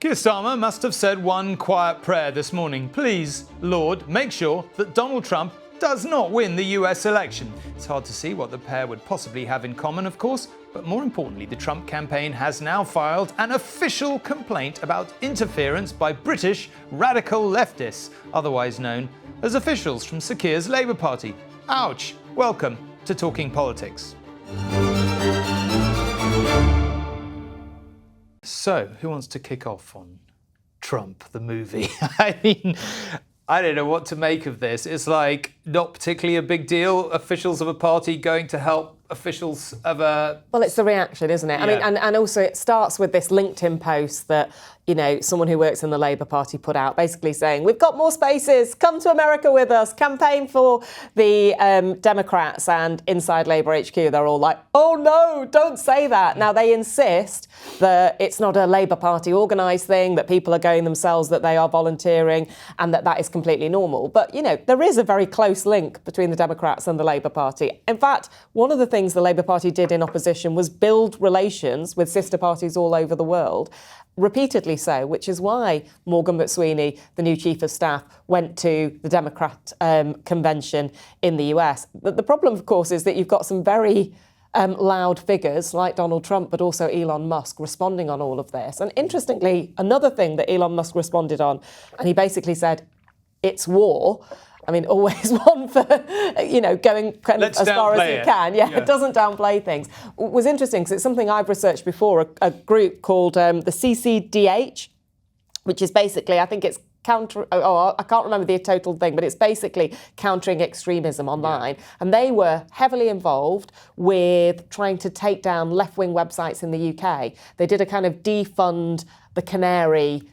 Keir Starmer must have said one quiet prayer this morning. Please, Lord, make sure that Donald Trump does not win the US election. It's hard to see what the pair would possibly have in common, of course, but more importantly, the Trump campaign has now filed an official complaint about interference by British radical leftists, otherwise known as officials from Sir Keir's Labour Party. Ouch! Welcome to Talking Politics. So, who wants to kick off on Trump, the movie? I mean, I don't know what to make of this. It's like not particularly a big deal. Officials of a party going to help officials of a... Well, it's the reaction, isn't it? Yeah. I mean, and also it starts with this LinkedIn post that, you know, someone who works in the Labour Party put out, basically saying, we've got more spaces, come to America with us, campaign for the Democrats. And inside Labour HQ, they're all like, oh no, don't say that. Now, they insist that it's not a Labour Party organised thing, that people are going themselves, that they are volunteering, and that is completely normal. But, you know, there is a very close link between the Democrats and the Labour Party. In fact, one of the things the Labour Party did in opposition was build relations with sister parties all over the world, repeatedly so, which is why Morgan McSweeney, the new chief of staff, went to the Democrat convention in the US. The problem, of course, is that you've got some very loud figures like Donald Trump, but also Elon Musk responding on all of this. And interestingly, another thing that Elon Musk responded on, and he basically said, it's war. I mean, always one for, you know, going kind of as far as you can. Yeah, it doesn't downplay things. It was interesting because it's something I've researched before, a group called the CCDH, which is basically, I think it's I can't remember the total thing, but it's basically countering extremism online. Yeah. And they were heavily involved with trying to take down left-wing websites in the UK. They did a kind of defund the canary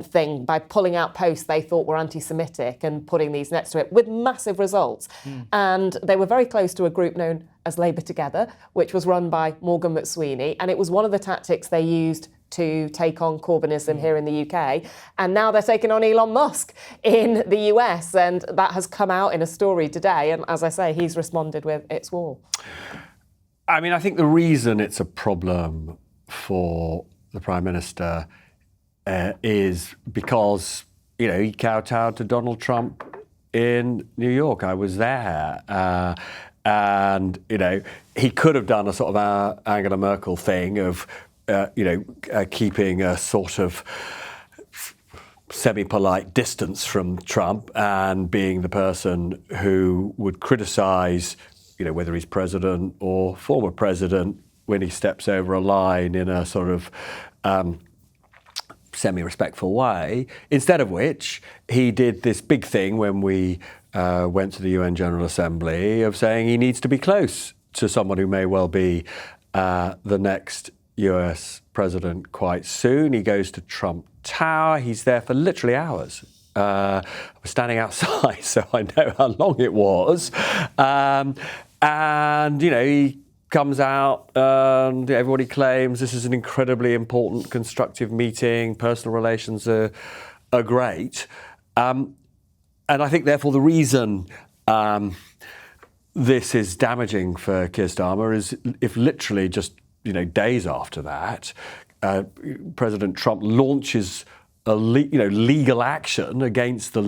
thing by pulling out posts they thought were anti-Semitic and putting these next to it with massive results. And they were very close to a group known as Labour Together, which was run by Morgan McSweeney. And it was one of the tactics they used to take on Corbynism here in the UK. And now they're taking on Elon Musk in the US. And that has come out in a story today. And as I say, he's responded with, it's war. I mean, I think the reason it's a problem for the Prime Minister is because, you know, he kowtowed to Donald Trump in New York. I was there. And, you know, he could have done a sort of Angela Merkel thing of, keeping a sort of semi-polite distance from Trump and being the person who would criticise, you know, whether he's president or former president when he steps over a line in a sort of semi-respectful way, instead of which he did this big thing when we went to the UN General Assembly of saying he needs to be close to someone who may well be the next US president quite soon. He goes to Trump Tower. He's there for literally hours. I was standing outside, so I know how long it was. And, you know, he comes out and everybody claims this is an incredibly important, constructive meeting. Personal relations are great. And I think, therefore, the reason this is damaging for Keir Starmer is if literally just, you know, days after that, President Trump launches a legal action against the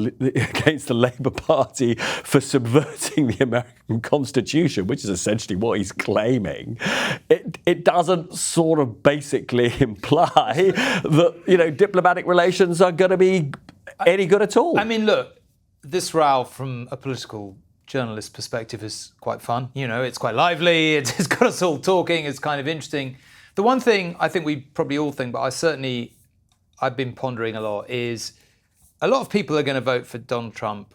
Labour Party for subverting the American Constitution, which is essentially what he's claiming. It doesn't sort of basically imply that, you know, diplomatic relations are going to be any good at all. I mean, look, this row from a political journalist perspective is quite fun. You know, it's quite lively. It's got us all talking. It's kind of interesting. The one thing I think we probably all think, but I've been pondering a lot, is a lot of people are going to vote for Donald Trump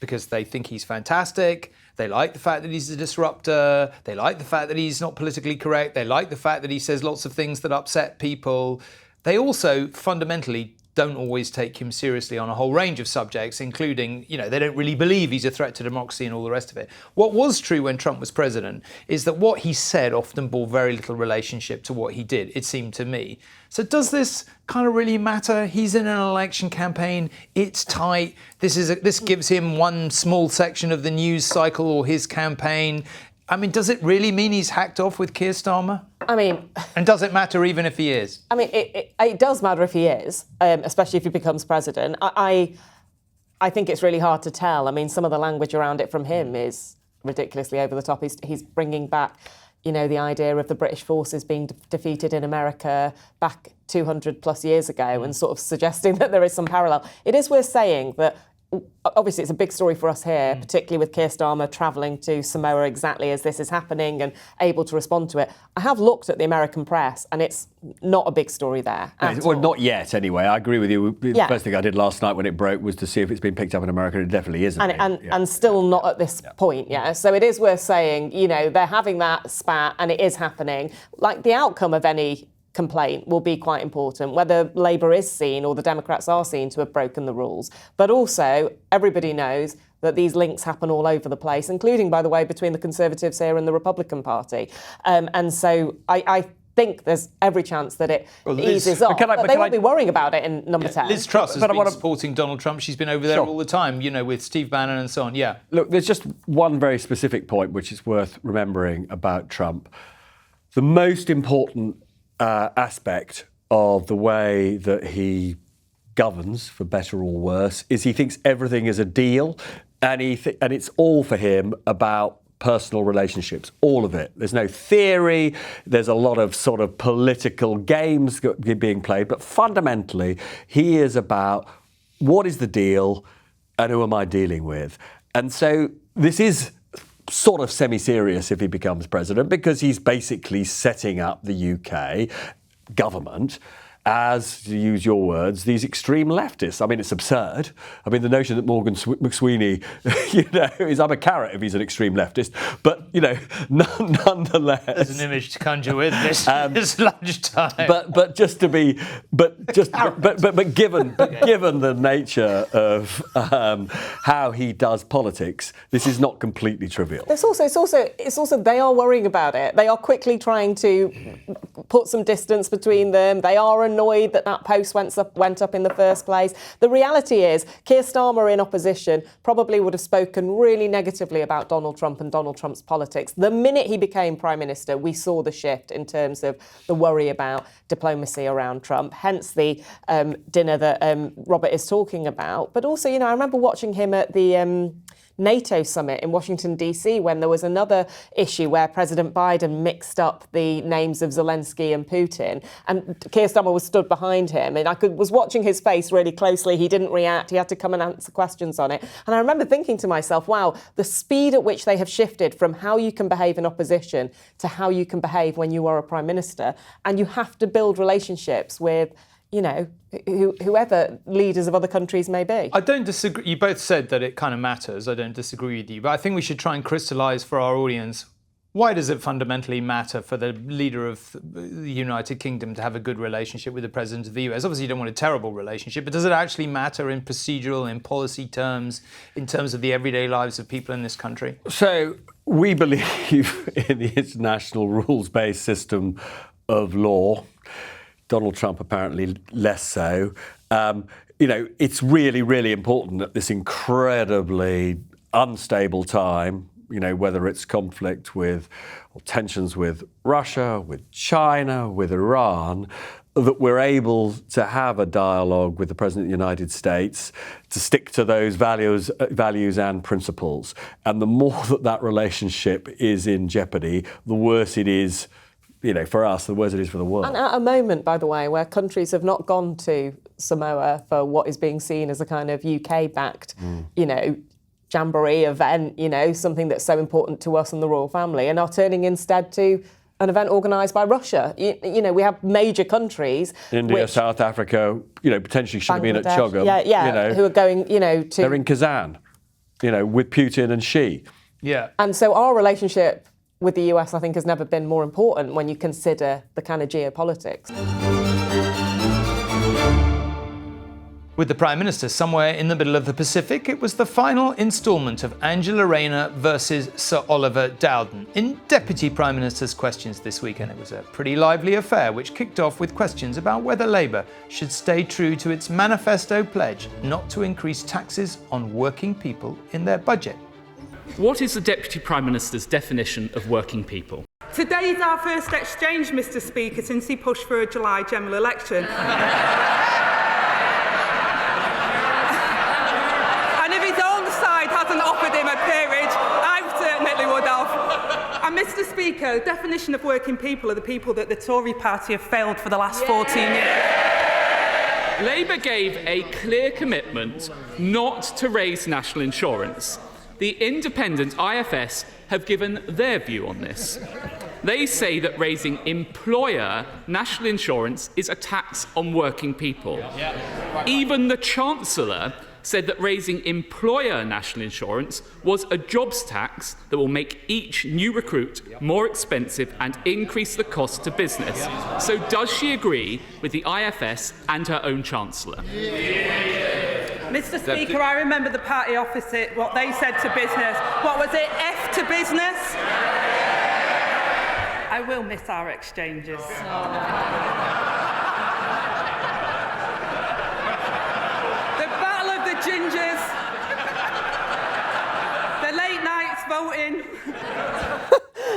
because they think he's fantastic. They like the fact that he's a disruptor. They like the fact that he's not politically correct. They like the fact that he says lots of things that upset people. They also fundamentally don't always take him seriously on a whole range of subjects, including, you know, they don't really believe he's a threat to democracy and all the rest of it. What was true when Trump was president is that what he said often bore very little relationship to what he did, it seemed to me. So does this kind of really matter? He's in an election campaign. It's tight. This gives him one small section of the news cycle or his campaign. I mean, does it really mean he's hacked off with Keir Starmer? I mean, and does it matter even if he is? I mean, it does matter if he is, especially if he becomes president. I think it's really hard to tell. I mean, some of the language around it from him is ridiculously over the top. He's bringing back, the idea of the British forces being defeated in America back 200 plus years ago and sort of suggesting that there is some parallel. It is worth saying that obviously it's a big story for us here, particularly with Keir Starmer travelling to Samoa exactly as this is happening and able to respond to it. I have looked at the American press and it's not a big story there. Well, not yet anyway. I agree with you. The first thing I did last night when it broke was to see if it's been picked up in America. It definitely isn't. And still not at this point, So it is worth saying, they're having that spat and it is happening. Like the outcome of any complaint will be quite important, whether Labour is seen or the Democrats are seen to have broken the rules. But also, everybody knows that these links happen all over the place, including, by the way, between the Conservatives here and the Republican Party. And so I think there's every chance that it eases off. But they won't be worrying about it in number 10. Liz Truss has been supporting Donald Trump. She's been over there all the time, with Steve Bannon and so on. Yeah. Look, there's just one very specific point which is worth remembering about Trump. The most important aspect of the way that he governs, for better or worse, is he thinks everything is a deal, and and it's all for him about personal relationships, all of it. There's no theory, there's a lot of sort of political games being played, but fundamentally he is about what is the deal and who am I dealing with. And so this is sort of semi-serious if he becomes president, because he's basically setting up the UK government as, to use your words, these extreme leftists. I mean, it's absurd. I mean, the notion that Morgan McSweeney, is I'm a carrot if he's an extreme leftist, but, nonetheless. There's an image to conjure with this lunchtime. But given the nature of how he does politics, this is not completely trivial. It's also they are worrying about it. They are quickly trying to put some distance between them. They are annoyed that post went up in the first place. The reality is, Keir Starmer in opposition probably would have spoken really negatively about Donald Trump and Donald Trump's politics. The minute he became Prime Minister, we saw the shift in terms of the worry about diplomacy around Trump, hence the dinner that Robert is talking about. But also, I remember watching him at the NATO summit in Washington, D.C., when there was another issue where President Biden mixed up the names of Zelensky and Putin, and Keir Starmer was stood behind him, and I was watching his face really closely. He didn't react. He had to come and answer questions on it. And I remember thinking to myself, wow, the speed at which they have shifted from how you can behave in opposition to how you can behave when you are a Prime Minister. And you have to build relationships with whoever leaders of other countries may be. I don't disagree. You both said that it kind of matters. I don't disagree with you. But I think we should try and crystallise for our audience, why does it fundamentally matter for the leader of the United Kingdom to have a good relationship with the President of the US? Obviously, you don't want a terrible relationship, but does it actually matter in procedural, in policy terms, in terms of the everyday lives of people in this country? So we believe in the international rules-based system of law. Donald Trump apparently less so. It's really, really important at this incredibly unstable time, whether it's conflict with or tensions with Russia, with China, with Iran, that we're able to have a dialogue with the President of the United States to stick to those values and principles. And the more that relationship is in jeopardy, the worse it is for us, the worse it is for the world. And at a moment, by the way, where countries have not gone to Samoa for what is being seen as a kind of UK-backed, jamboree event, something that's so important to us and the royal family, and are turning instead to an event organised by Russia. We have major countries. India, South Africa, potentially should have been at Chogam. Who are going, to... They're in Kazan, with Putin and Xi. Yeah. And so our relationship with the US, I think, has never been more important when you consider the kind of geopolitics. With the Prime Minister somewhere in the middle of the Pacific, it was the final instalment of Angela Rayner versus Sir Oliver Dowden in Deputy Prime Minister's Questions this weekend. It was a pretty lively affair, which kicked off with questions about whether Labour should stay true to its manifesto pledge not to increase taxes on working people in their budget. What is the Deputy Prime Minister's definition of working people? Today's our first exchange, Mr. Speaker, since he pushed for a July general election. And if his own side hasn't offered him a peerage, I certainly would have. And Mr. Speaker, the definition of working people are the people that the Tory party have failed for the last 14 years. Labour gave a clear commitment not to raise national insurance. The independent IFS have given their view on this. They say that raising employer national insurance is a tax on working people. Even the Chancellor said that raising employer national insurance was a jobs tax that will make each new recruit more expensive and increase the cost to business. So does she agree with the IFS and her own Chancellor? Mr. Speaker, I remember the party opposite, what they said to business. What was it, F to business? I will miss our exchanges. Gingers, the late nights voting.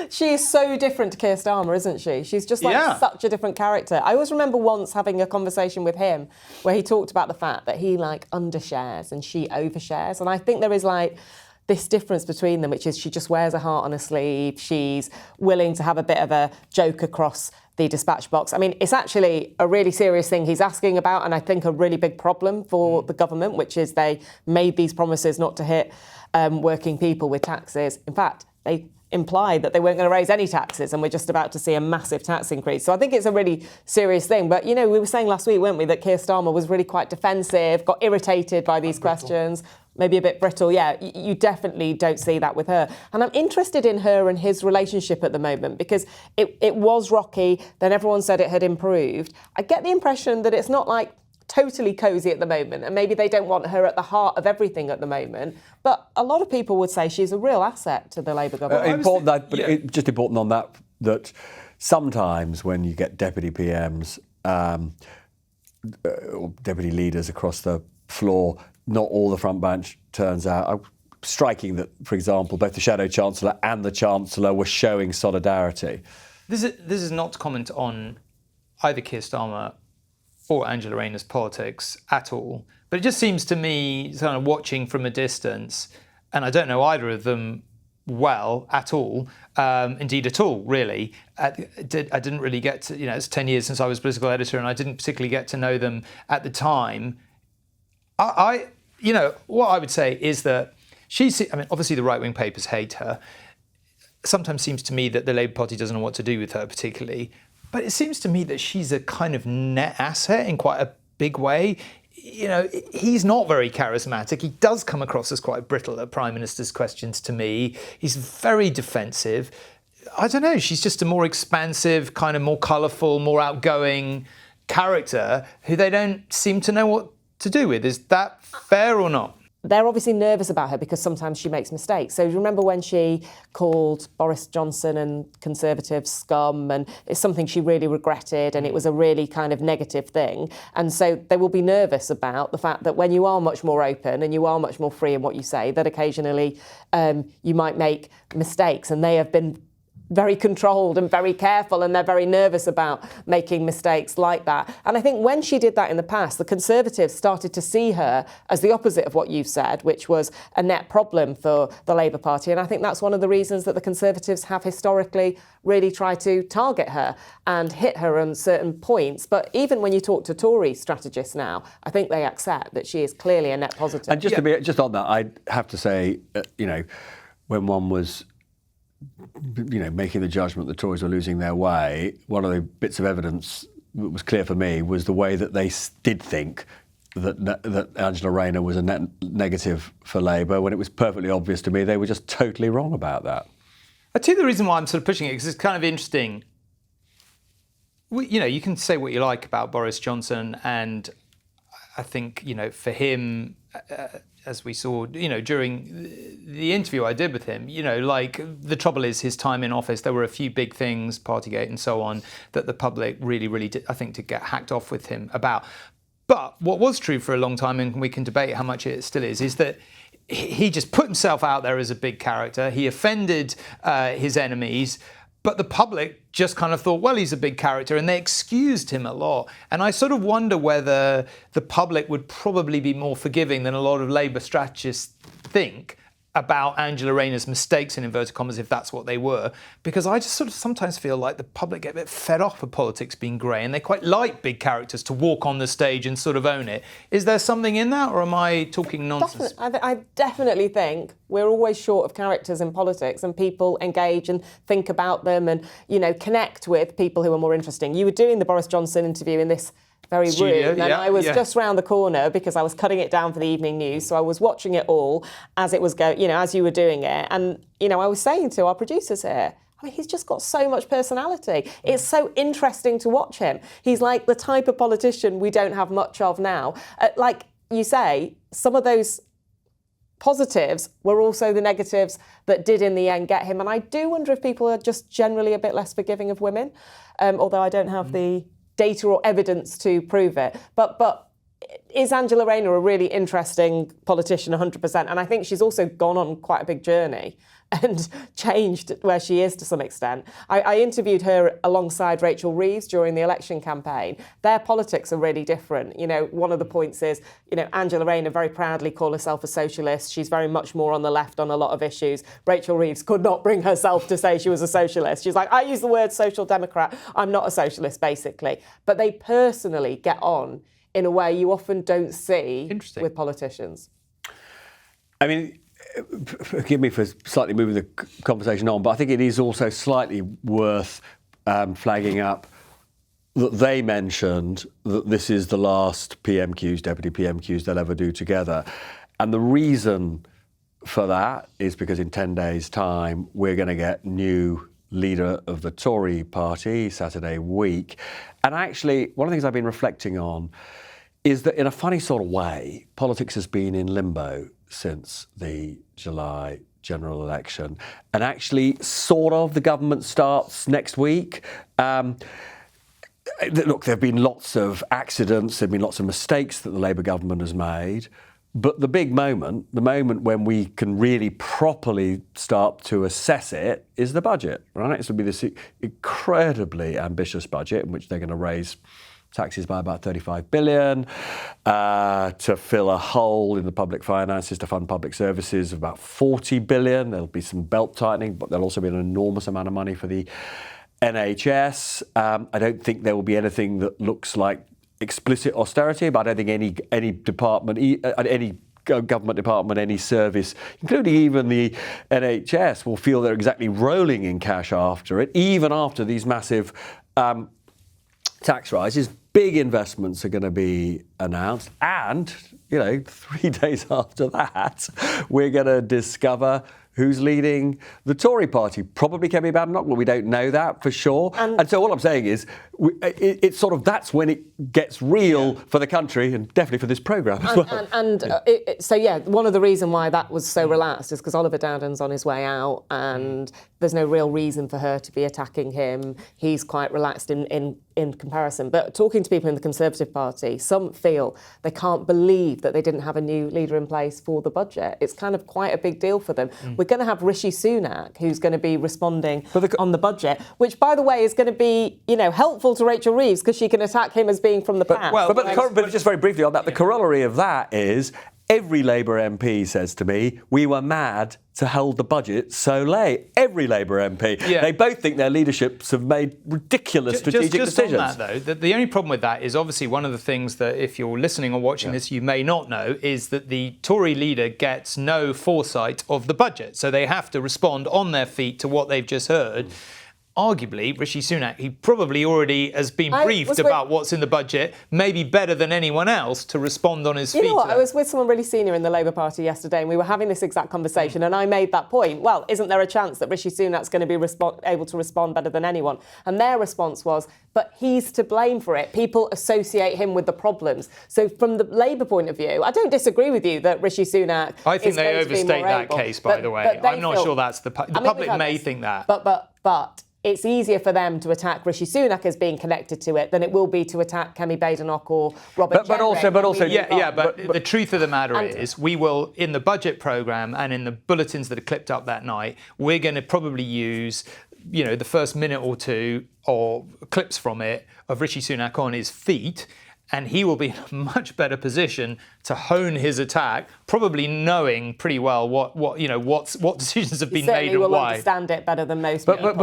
She is so different to Keir Starmer, isn't she? She's just like such a different character. I always remember once having a conversation with him where he talked about the fact that he like undershares and she overshares. And I think there is like this difference between them, which is she just wears her heart on her sleeve. She's willing to have a bit of a joke across the dispatch box. I mean, it's actually a really serious thing he's asking about, and I think a really big problem for the government, which is they made these promises not to hit working people with taxes. In fact, they implied that they weren't going to raise any taxes, and we're just about to see a massive tax increase. So I think it's a really serious thing. But, you know, we were saying last week, weren't we, that Keir Starmer was really quite defensive, got irritated by these questions, maybe a bit brittle. Yeah, you definitely don't see that with her. And I'm interested in her and his relationship at the moment because it was rocky, then everyone said it had improved. I get the impression that it's not like totally cosy at the moment, and maybe they don't want her at the heart of everything at the moment. But a lot of people would say she's a real asset to the Labour government. Just important on that sometimes when you get deputy PMs or deputy leaders across the floor, not all the front bench turns out. Striking that, for example, both the Shadow Chancellor and the Chancellor were showing solidarity. This is not to comment on either Keir Starmer or Angela Rayner's politics at all. But it just seems to me, kind of watching from a distance, and I don't know either of them well at all, indeed at all, really. I didn't really get to, it's 10 years since I was political editor, and I didn't particularly get to know them at the time. What I would say is that obviously the right-wing papers hate her. Sometimes seems to me that the Labour Party doesn't know what to do with her particularly. But it seems to me that she's a kind of net asset in quite a big way. He's not very charismatic. He does come across as quite brittle at Prime Minister's questions to me. He's very defensive. I don't know, she's just a more expansive, kind of more colourful, more outgoing character who they don't seem to know what to do with. Is that fair or not? They're obviously nervous about her because sometimes she makes mistakes. So remember when she called Boris Johnson and Conservatives scum, and it's something she really regretted, and it was a really kind of negative thing. And so they will be nervous about the fact that when you are much more open and you are much more free in what you say, that occasionally you might make mistakes, and they have been very controlled and very careful, and they're very nervous about making mistakes like that. And I think when she did that in the past, the Conservatives started to see her as the opposite of what you've said, which was a net problem for the Labour Party. And I think that's one of the reasons that the Conservatives have historically really tried to target her and hit her on certain points. But even when you talk to Tory strategists now, I think they accept that she is clearly a net positive. And just on that, I have to say, when one was making the judgment the Tories were losing their way, one of the bits of evidence that was clear for me was the way that they did think that Angela Rayner was a net negative for Labour, when it was perfectly obvious to me they were just totally wrong about that. I tell you the reason why I'm sort of pushing it, because it's kind of interesting. You can say what you like about Boris Johnson, and I think, for him, as we saw, during the interview I did with him, the trouble is his time in office, there were a few big things, Partygate and so on, that the public really did, I think, to get hacked off with him about. But what was true for a long time, and we can debate how much it still is that he just put himself out there as a big character. He offended his enemies. But the public just kind of thought, well, he's a big character, and they excused him a lot. And I sort of wonder whether the public would probably be more forgiving than a lot of Labour strategists think about Angela Rayner's mistakes, in inverted commas, if that's what they were, because I just sort of sometimes feel like the public get a bit fed off of politics being grey, and they quite like big characters to walk on the stage and sort of own it. Is there something in that, or am I talking nonsense? I definitely think we're always short of characters in politics, and people engage and think about them and, connect with people who are more interesting. You were doing the Boris Johnson interview in this very Studio, room, and I was just round the corner because I was cutting it down for the evening news, so I was watching it all as it was as you were doing it, and I was saying to our producers here, I mean, he's just got so much personality. It's so interesting to watch him. He's like the type of politician we don't have much of now. Like you say, some of those positives were also the negatives that did in the end get him, and I do wonder if people are just generally a bit less forgiving of women, although I don't have the data or evidence to prove it. But is Angela Rayner a really interesting politician 100%? And I think she's also gone on quite a big journey and changed where she is to some extent. I interviewed her alongside Rachel Reeves during the election campaign. Their politics are really different. One of the points is, Angela Rayner very proudly called herself a socialist. She's very much more on the left on a lot of issues. Rachel Reeves could not bring herself to say she was a socialist. She's like, I use the word social democrat. I'm not a socialist, basically. But they personally get on in a way you often don't see with politicians. I mean, forgive me for slightly moving the conversation on, but I think it is also slightly worth flagging up that they mentioned that this is the last PMQs, deputy PMQs they'll ever do together. And the reason for that is because in 10 days' time, we're going to get new leader of the Tory party Saturday week. And actually, one of the things I've been reflecting on is that in a funny sort of way, politics has been in limbo since the July general election. And actually, sort of, the government starts next week. Look, there have been lots of accidents, there have been lots of mistakes that the Labour government has made. But the big moment, the moment when we can really properly start to assess it, is the budget, right? It's going to be this incredibly ambitious budget in which they're going to raise taxes by about 35 billion to fill a hole in the public finances to fund public services of about 40 billion. There'll be some belt tightening, but there'll also be an enormous amount of money for the NHS. I don't think there will be anything that looks like explicit austerity, but I don't think any department, any government department, any service, including even the NHS, will feel they're exactly rolling in cash after it, even after these massive tax rises. Big investments are going to be announced, and 3 days after that, we're going to discover who's leading the Tory party. Probably Kemi Badenoch, but we don't know that for sure. And so all I'm saying is, it's sort of, that's when it gets real for the country, and definitely for this programme as well. One of the reasons why that was so relaxed is because Oliver Dowden's on his way out, and there's no real reason for her to be attacking him. He's quite relaxed in comparison. But talking to people in the Conservative Party, some feel they can't believe that they didn't have a new leader in place for the budget. It's kind of quite a big deal for them. We're going to have Rishi Sunak, who's going to be responding on the budget, which, by the way, is going to be, helpful to Rachel Reeves because she can attack him as being from the past. But just very briefly on that, the corollary of that is every Labour MP says to me, we were mad to hold the budget so late. Every Labour MP. Yeah. They both think their leaderships have made ridiculous strategic decisions. On that, though, the only problem with that is obviously one of the things that if you're listening or watching this, you may not know, is that the Tory leader gets no foresight of the budget. So they have to respond on their feet to what they've just heard. Arguably, Rishi Sunak, he probably already has been briefed about what's in the budget, maybe better than anyone else to respond on his feet. You know what, I was with someone really senior in the Labour Party yesterday, and we were having this exact conversation, and I made that point. Well, isn't there a chance that Rishi Sunak's going to be able to respond better than anyone? And their response was, but he's to blame for it. People associate him with the problems. So from the Labour point of view, I don't disagree with you that Rishi Sunak I think they overstate that case, by the way. I'm not sure that's the public may think that. But it's easier for them to attack Rishi Sunak as being connected to it than it will be to attack Kemi Badenoch or Robert Jenrick. But also, but the truth of the matter is, we will, in the budget programme and in the bulletins that are clipped up that night, we're going to probably use, the first minute or two or clips from it of Rishi Sunak on his feet. And he will be in a much better position to hone his attack, probably knowing pretty well what decisions have been made and why. He will why. understand it better than most people.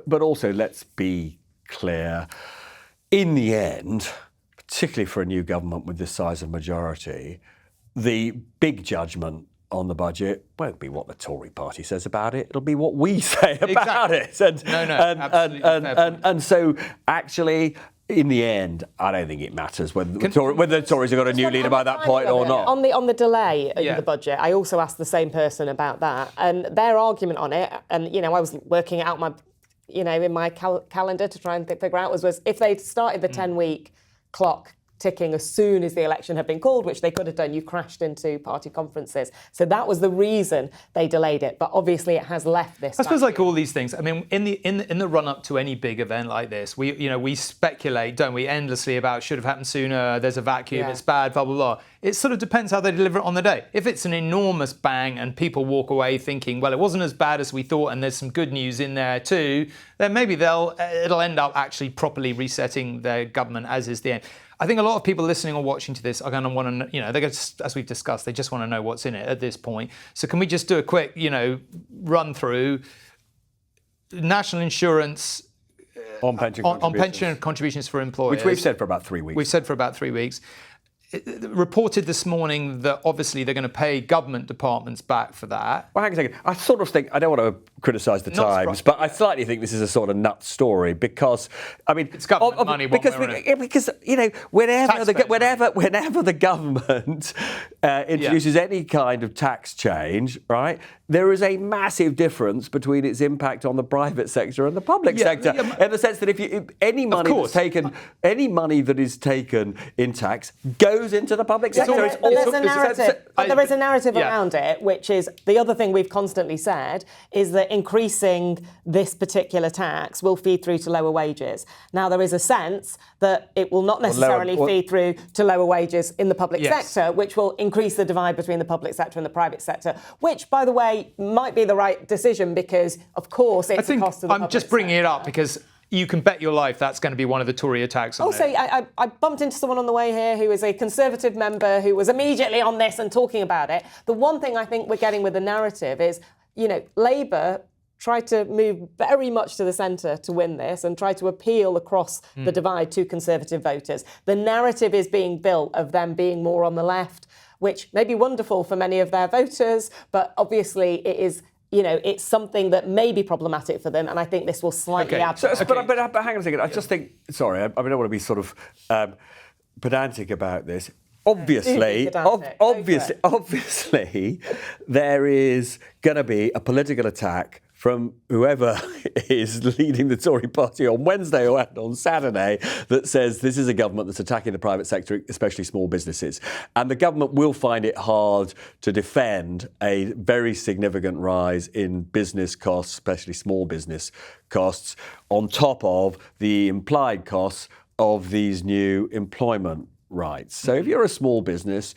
But also, let's be clear. In the end, particularly for a new government with this size of majority, the big judgment on the budget won't be what the Tory party says about it. It'll be what we say about it. And so, actually, in the end, I don't think it matters whether the Tories have got a new leader by that point or not. On the delay in the budget, I also asked the same person about that, and their argument on it, and I was working out in my calendar to try and figure out was if they'd started the 10-week clock ticking as soon as the election had been called, which they could have done, you crashed into party conferences. So that was the reason they delayed it. But obviously it has left this. I suppose like all these things, I mean, in the run up to any big event like this, we speculate, don't we, endlessly about should have happened sooner, there's a vacuum, it's bad, blah, blah, blah. It sort of depends how they deliver it on the day. If it's an enormous bang and people walk away thinking, well, it wasn't as bad as we thought and there's some good news in there too, then maybe it'll end up actually properly resetting their government, as is the aim. I think a lot of people listening or watching to this are going to want to, they're going to, as we've discussed, they just want to know what's in it at this point. So can we just do a quick, run through national insurance on pension contributions for employers, which we've said for about 3 weeks. We've said for about 3 weeks. Reported this morning that obviously they're going to pay government departments back for that. Well, hang on a second. I sort of think, I don't want to criticise the Times, but I slightly think this is a sort of nuts story because, I mean, it's government money. Because whenever the government introduces any kind of tax change, right, there is a massive difference between its impact on the private sector and the public sector, in the sense that if any money that is taken in tax goes into the public sector. There is a narrative around it, which is the other thing we've constantly said is that increasing this particular tax will feed through to lower wages. Now, there is a sense that it will not necessarily feed through to lower wages in the public sector, which will increase the divide between the public sector and the private sector, which, by the way, might be the right decision because, of course, it's a cost to the public sector. I'm just bringing it up because you can bet your life that's going to be one of the Tory attacks on it. I bumped into someone on the way here who is a Conservative member who was immediately on this and talking about it. The one thing I think we're getting with the narrative is, Labour tried to move very much to the centre to win this and try to appeal across the divide to Conservative voters. The narrative is being built of them being more on the left, which may be wonderful for many of their voters, but obviously it is, it's something that may be problematic for them, and I think this will slightly add to it. But hang on a second. I just think, sorry, I don't want to be sort of pedantic about this. Obviously, there is going to be a political attack from whoever is leading the Tory party on Wednesday or on Saturday that says this is a government that's attacking the private sector, especially small businesses. And the government will find it hard to defend a very significant rise in business costs, especially small business costs, on top of the implied costs of these new employment rights. So if you're a small business,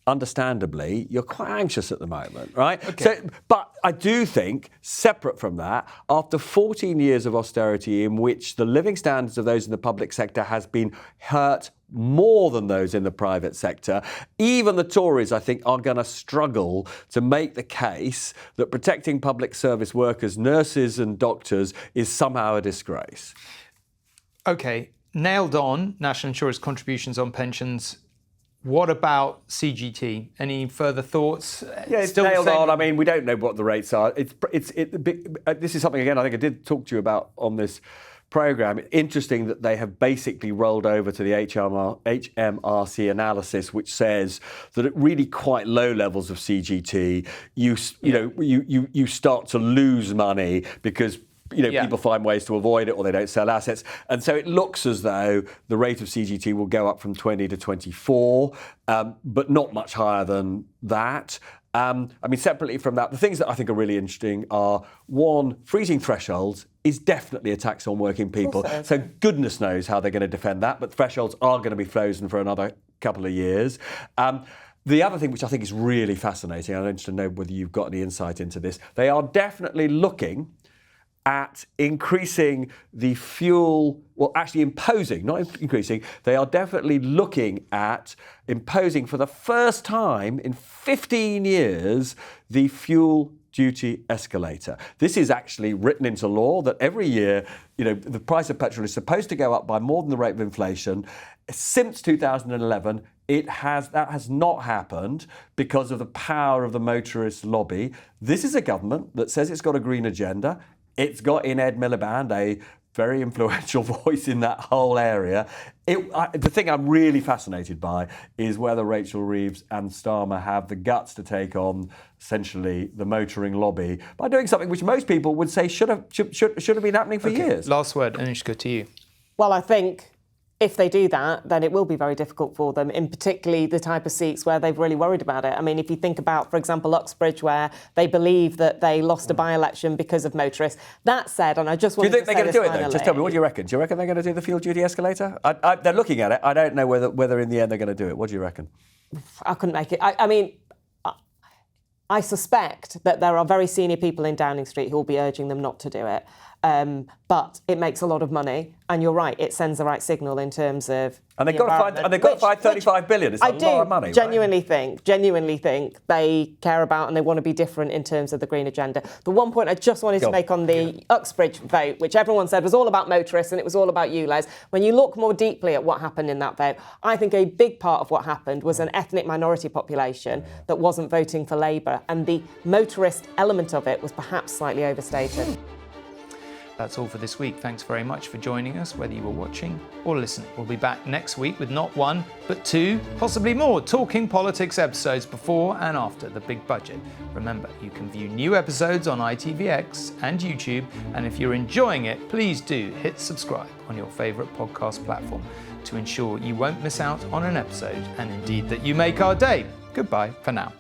understandably, you're quite anxious at the moment, right? Okay. But I do think, separate from that, after 14 years of austerity in which the living standards of those in the public sector has been hurt more than those in the private sector, even the Tories, I think, are going to struggle to make the case that protecting public service workers, nurses and doctors is somehow a disgrace. OK, nailed on national insurance contributions on pensions. What about CGT? Any further thoughts? Yeah, it's still nailed on. I mean, we don't know what the rates are. This is something, again, I think I did talk to you about on this programme. Interesting that they have basically rolled over to the HMRC analysis, which says that at really quite low levels of CGT, you start to lose money because people find ways to avoid it or they don't sell assets. And so it looks as though the rate of CGT will go up from 20 to 24, but not much higher than that. Separately from that, the things that I think are really interesting are, one, freezing thresholds is definitely a tax on working people. So goodness knows how they're going to defend that, but thresholds are going to be frozen for another couple of years. The other thing which I think is really fascinating, I'm interested to know whether you've got any insight into this, they are definitely looking at increasing the fuel, well, actually imposing, not increasing, they are definitely looking at imposing for the first time in 15 years the fuel duty escalator. This is actually written into law that every year, the price of petrol is supposed to go up by more than the rate of inflation. Since 2011, that has not happened because of the power of the motorist lobby. This is a government that says it's got a green agenda. It's got in Ed Miliband, a very influential voice in that whole area. The thing I'm really fascinated by is whether Rachel Reeves and Starmer have the guts to take on essentially the motoring lobby by doing something which most people would say should have been happening for years. Last word, Anushka, to you. Well, I think if they do that, then it will be very difficult for them, in particularly the type of seats where they've really worried about it. I mean, if you think about, for example, Uxbridge, where they believe that they lost a by-election because of motorists. That said, and I just want to say this finally. Do you think they're going to do it, though? Just tell me, what do you recken? Do you reckon they're going to do the fuel duty escalator? They're looking at it. I don't know whether in the end they're going to do it. What do you reckon? I couldn't make it. I suspect that there are very senior people in Downing Street who will be urging them not to do it. But it makes a lot of money, and you're right, it sends the right signal in terms of. And they've got to find 35 billion. It's a lot of money. I genuinely think they care about and they want to be different in terms of the green agenda. The one point I just wanted to make on the Uxbridge vote, which everyone said was all about motorists and it was all about you, Les. When you look more deeply at what happened in that vote, I think a big part of what happened was an ethnic minority population that wasn't voting for Labour, and the motorist element of it was perhaps slightly overstated. That's all for this week. Thanks very much for joining us, whether you were watching or listening. We'll be back next week with not one, but two, possibly more Talking Politics episodes before and after the big budget. Remember, you can view new episodes on ITVX and YouTube, and if you're enjoying it, please do hit subscribe on your favourite podcast platform to ensure you won't miss out on an episode, and indeed that you make our day. Goodbye for now.